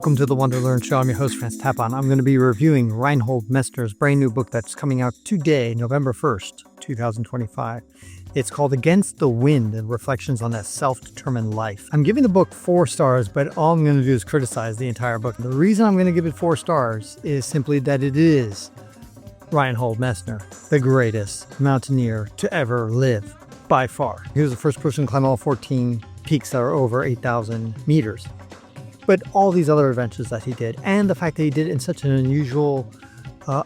Welcome to the WanderLearn show. I'm your host, Reinhold Tapon. I'm going to be reviewing Reinhold Messner's brand new book that's coming out today, November 1st, 2025. It's called Against the Wind and Reflections on a Self-Determined Life. I'm giving the book 4 stars, but all I'm going to do is criticize the entire book. The reason I'm going to give it 4 stars is simply that it is Reinhold Messner, the greatest mountaineer to ever live, by far. He was the first person to climb all 14 peaks that are over 8,000 meters. But all these other adventures that he did, and the fact that he did it in such an unusual,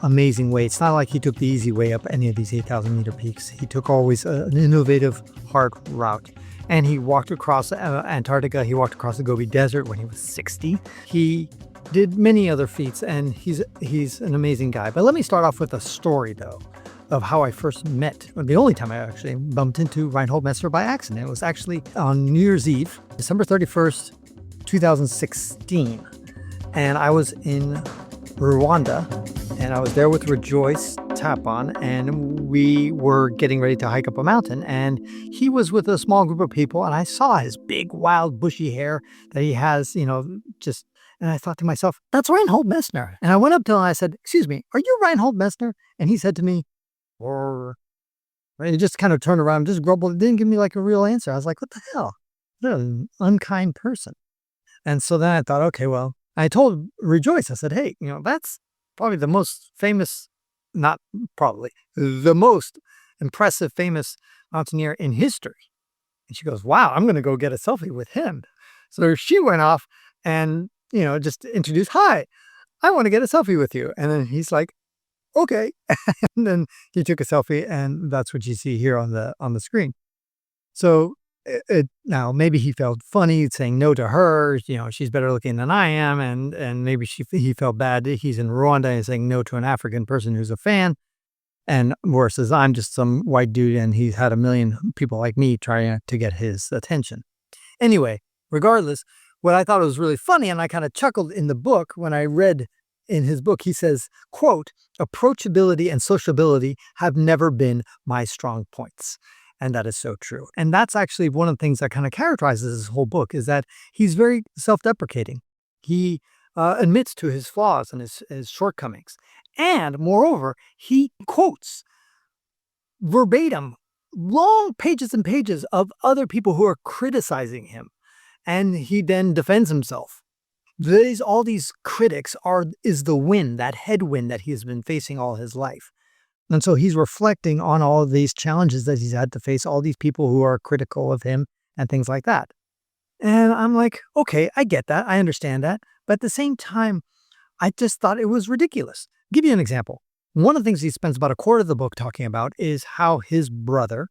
amazing way. It's not like he took the easy way up any of these 8,000 meter peaks. He took always an innovative, hard route. And he walked across Antarctica. He walked across the Gobi Desert when he was 60. He did many other feats, and he's an amazing guy. But let me start off with a story, though, of how I first met. The only time I actually bumped into Reinhold Messner by accident. It was actually on New Year's Eve, December 31st, 2016, and I was in Rwanda, and I was there with Rejoice Tapon, and we were getting ready to hike up a mountain, and he was with a small group of people, and I saw his big, wild, bushy hair that he has, and I thought to myself, that's Reinhold Messner. And I went up to him and I said, excuse me, are you Reinhold Messner? And he said to me, and he just kind of turned around and just grumbled. Didn't give me like a real answer. I was like, what the hell? What an unkind person. And so then I thought, okay, well, I told Rejoice, I said, hey, that's probably the most famous, not probably, the most impressive, famous mountaineer in history. And she goes, wow, I'm going to go get a selfie with him. So she went off and, just introduced, hi, I want to get a selfie with you. And then he's like, okay. And then he took a selfie, and that's what you see here on the screen. So now maybe he felt funny saying no to her, she's better looking than I am, and maybe he felt bad that he's in Rwanda and saying no to an African person who's a fan, and worse as I'm just some white dude and he's had a million people like me trying to get his attention. Anyway, regardless, what I thought was really funny, and I kind of chuckled in the book when I read in his book, he says, quote, approachability and sociability have never been my strong points. And that is so true. And that's actually one of the things that kind of characterizes his whole book, is that he's very self-deprecating. He admits to his flaws and his shortcomings. And moreover, he quotes verbatim long pages and pages of other people who are criticizing him. And he then defends himself. All these critics is the wind, that headwind that he has been facing all his life. And so he's reflecting on all of these challenges that he's had to face, all these people who are critical of him and things like that. And I'm like, okay, I get that. I understand that. But at the same time, I just thought it was ridiculous. I'll give you an example. One of the things he spends about a quarter of the book talking about is how his brother,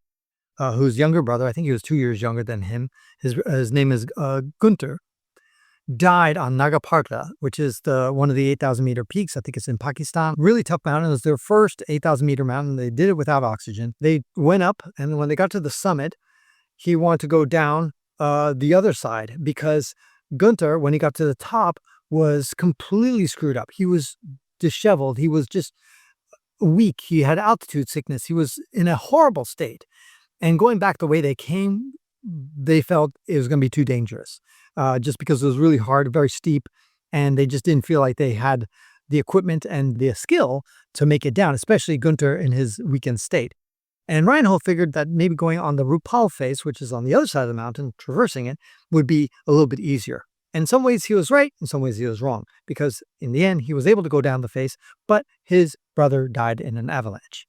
whose younger brother, I think he was 2 years younger than him, his name is Gunter, died on Naga Parbat, which is one of the 8,000 meter peaks. I think it's in Pakistan. Really tough mountain. It was their first 8,000 meter mountain. They did it without oxygen. They went up, and when they got to the summit, he wanted to go down the other side, because Gunter, when he got to the top, was completely screwed up. He was disheveled. He was just weak. He had altitude sickness. He was in a horrible state. And going back the way they came, they felt it was going to be too dangerous. Just because it was really hard, very steep, and they just didn't feel like they had the equipment and the skill to make it down, especially Gunter in his weakened state. And Reinhold figured that maybe going on the Rupal face, which is on the other side of the mountain, traversing it, would be a little bit easier. In some ways he was right, in some ways he was wrong, because in the end he was able to go down the face, but his brother died in an avalanche.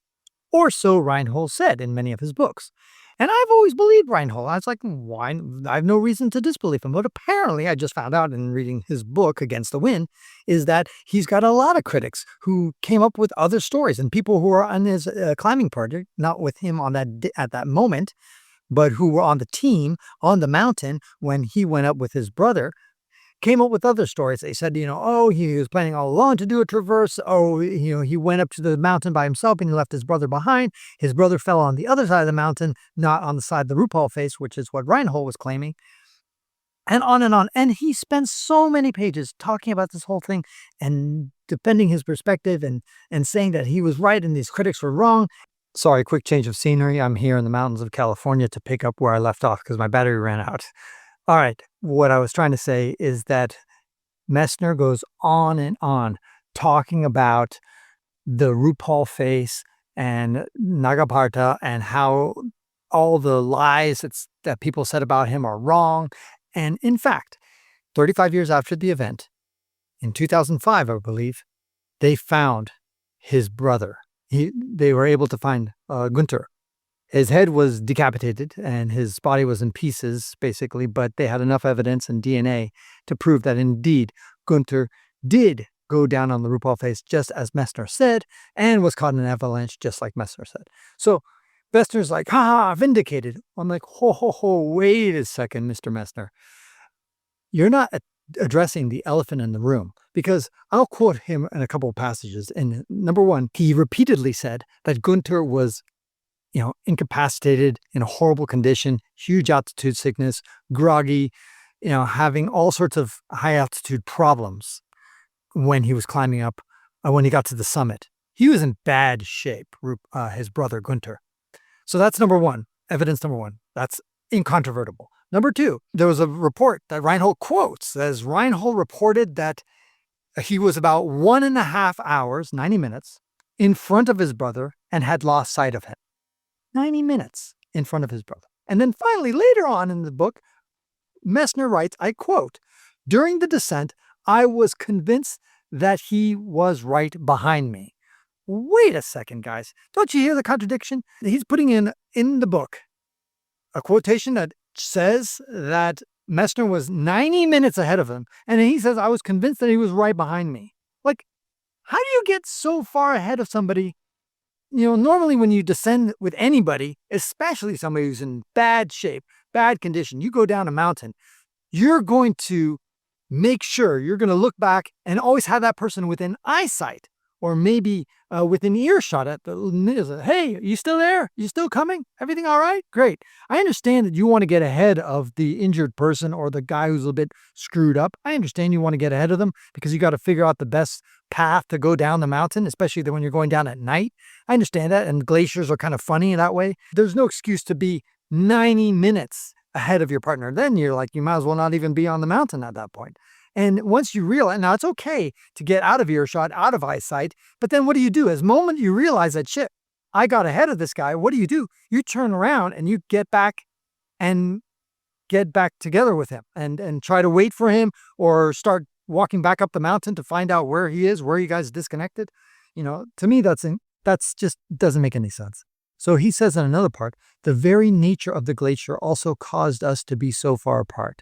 Or so Reinhold said in many of his books. And I've always believed Reinhold. I was like, why? I have no reason to disbelieve him. But apparently, I just found out in reading his book, Against the Wind, is that he's got a lot of critics who came up with other stories, and people who are on his climbing project, not with him at that moment, but who were on the team on the mountain when he went up with his brother, came up with other stories. They said, he was planning all along to do a traverse. He went up to the mountain by himself and he left his brother behind. His brother fell on the other side of the mountain, not on the side of the Rupal face, which is what Reinhold was claiming. And on and on. And he spends so many pages talking about this whole thing and defending his perspective and saying that he was right and these critics were wrong. Sorry, quick change of scenery. I'm here in the mountains of California to pick up where I left off because my battery ran out. All right, what I was trying to say is that Messner goes on, talking about the RuPaul face and Nagaparta and how all the lies that people said about him are wrong. And in fact, 35 years after the event, in 2005, I believe, they found his brother. They were able to find Gunter. His head was decapitated and his body was in pieces, basically, but they had enough evidence and DNA to prove that indeed Gunter did go down on the RuPaul face just as Messner said and was caught in an avalanche just like Messner said. So Messner's like, ha, vindicated. I'm like, wait a second, Mr. Messner. You're not addressing the elephant in the room, because I'll quote him in a couple of passages. And number one, he repeatedly said that Gunter was incapacitated, in a horrible condition, huge altitude sickness, groggy, having all sorts of high altitude problems when he was climbing up, when he got to the summit. He was in bad shape, his brother Gunter. So that's number one, evidence number one. That's incontrovertible. Number two, there was a report that Reinhold quotes, as Reinhold reported that he was about 1.5 hours, 90 minutes, in front of his brother and had lost sight of him. 90 minutes in front of his brother. And then finally, later on in the book, Messner writes, I quote, "During the descent, I was convinced that he was right behind me." Wait a second, guys. Don't you hear the contradiction? He's putting in the book a quotation that says that Messner was 90 minutes ahead of him. And he says, I was convinced that he was right behind me. Like, how do you get so far ahead of somebody? Normally when you descend with anybody, especially somebody who's in bad shape, bad condition, you go down a mountain, you're going to make sure you're going to look back and always have that person within eyesight, or maybe within earshot at the, hey, you still there? You still coming? Everything all right? Great. I understand that you want to get ahead of the injured person or the guy who's a bit screwed up. I understand you want to get ahead of them because you got to figure out the best path to go down the mountain, especially when you're going down at night. I understand that, and glaciers are kind of funny in that way. There's no excuse to be 90 minutes ahead of your partner. Then you're like, you might as well not even be on the mountain at that point. And once you realize, now it's okay to get out of earshot, out of eyesight, but then what do you do? As the moment you realize that, shit, I got ahead of this guy, what do? You turn around and you get back together with him and try to wait for him, or start walking back up the mountain to find out where he is, where you guys disconnected. To me, that's just doesn't make any sense. So he says in another part, the very nature of the glacier also caused us to be so far apart.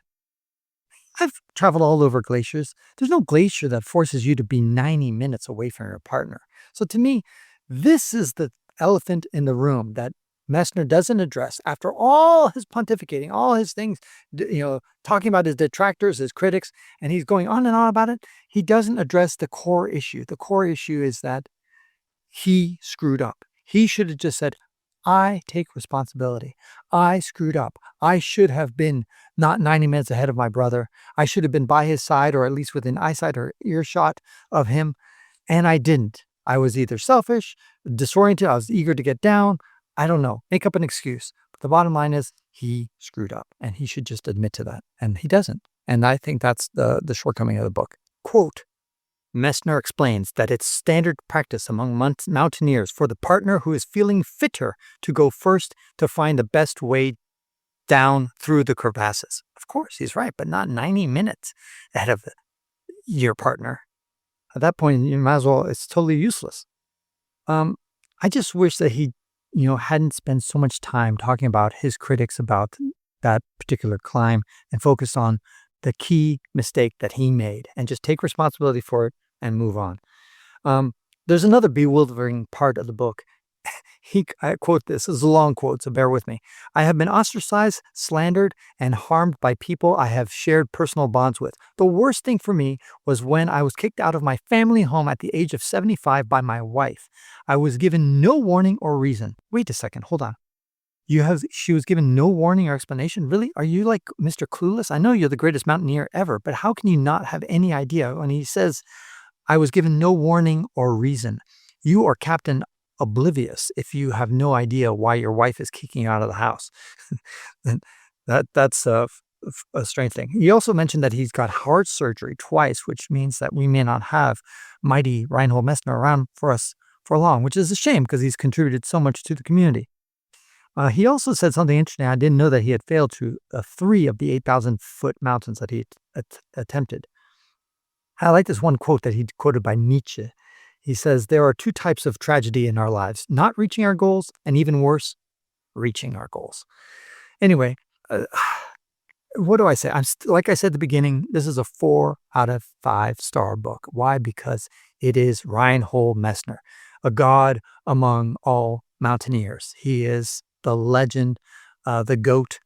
I've traveled all over glaciers. There's no glacier that forces you to be 90 minutes away from your partner. So to me, this is the elephant in the room that Messner doesn't address after all his pontificating, all his things, talking about his detractors, his critics, and he's going on and on about it. He doesn't address the core issue. The core issue is that he screwed up. He should have just said, I take responsibility. I screwed up. I should have been not 90 minutes ahead of my brother. I should have been by his side, or at least within eyesight or earshot of him. And I didn't. I was either selfish, disoriented. I was eager to get down. I don't know. Make up an excuse. But the bottom line is he screwed up, and he should just admit to that. And he doesn't. And I think that's the shortcoming of the book. Quote, Messner explains that it's standard practice among mountaineers for the partner who is feeling fitter to go first to find the best way down through the crevasses. Of course, he's right, but not 90 minutes ahead of your partner. At that point, you might as well, it's totally useless. I just wish that he, hadn't spent so much time talking about his critics about that particular climb and focused on the key mistake that he made and just take responsibility for it and move on. There's another bewildering part of the book. I quote this is a long quote, so bear with me. I have been ostracized, slandered, and harmed by people I have shared personal bonds with. The worst thing for me was when I was kicked out of my family home at the age of 75 by my wife. I was given no warning or reason. Wait a second, hold on. She was given no warning or explanation? Really? Are you like Mr. Clueless? I know you're the greatest mountaineer ever, but how can you not have any idea when he says, I was given no warning or reason? You are Captain Oblivious if you have no idea why your wife is kicking you out of the house. That's a strange thing. He also mentioned that he's got heart surgery twice, which means that we may not have mighty Reinhold Messner around for us for long, which is a shame because he's contributed so much to the community. He also said something interesting. I didn't know that he had failed to 3 of the 8,000-foot mountains that he attempted. I like this one quote that he quoted by Nietzsche. He says, "There are 2 types of tragedy in our lives, not reaching our goals, and even worse, reaching our goals." Anyway, what do I say? Like I said at the beginning, this is a 4 out of 5-star book. Why? Because it is Reinhold Messner, a god among all mountaineers. He is the legend, the GOAT,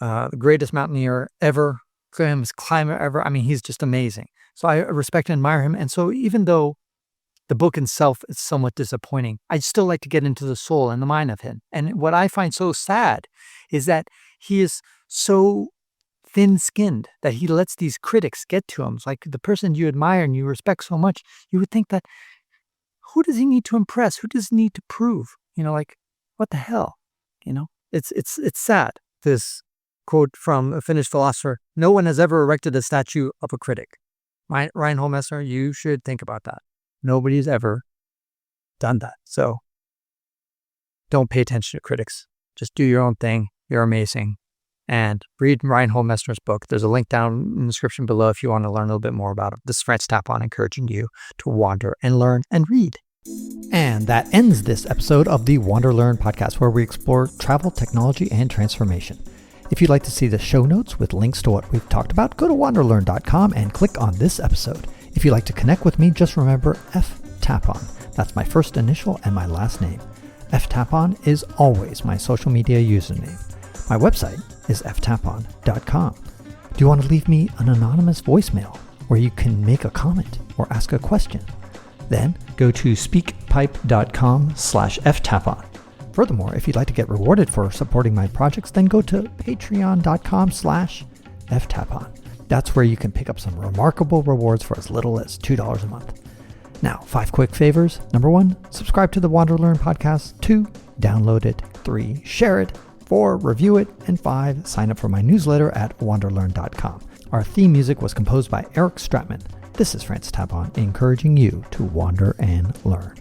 the greatest mountaineer ever, greatest climber ever. I mean, he's just amazing. So I respect and admire him. And so even though the book itself is somewhat disappointing, I'd still like to get into the soul and the mind of him. And what I find so sad is that he is so thin-skinned that he lets these critics get to him. It's like the person you admire and you respect so much, you would think that, who does he need to impress? Who does he need to prove? Like, what the hell? It's sad. This quote from a Finnish philosopher: "No one has ever erected a statue of a critic." Reinhold Messner, you should think about that. Nobody's ever done that. So don't pay attention to critics. Just do your own thing. You're amazing. And read Reinhold Messner's book. There's a link down in the description below if you want to learn a little bit more about it. This is Francis Tapon encouraging you to wander and learn and read. And that ends this episode of the WanderLearn podcast, where we explore travel, technology, and transformation. If you'd like to see the show notes with links to what we've talked about, go to wanderlearn.com and click on this episode. If you'd like to connect with me, just remember F Tapon. That's my first initial and my last name. F Tapon is always my social media username. My website is ftapon.com. Do you want to leave me an anonymous voicemail where you can make a comment or ask a question? Then go to speakpipe.com/ftapon. Furthermore, if you'd like to get rewarded for supporting my projects, then go to patreon.com/ftapon. That's where you can pick up some remarkable rewards for as little as $2 a month. Now, 5 quick favors. Number 1, subscribe to the WanderLearn podcast. 2, download it. 3, share it. 4, review it. And 5, sign up for my newsletter at wanderlearn.com. Our theme music was composed by Eric Stratman. This is Francis Tapon, encouraging you to wander and learn.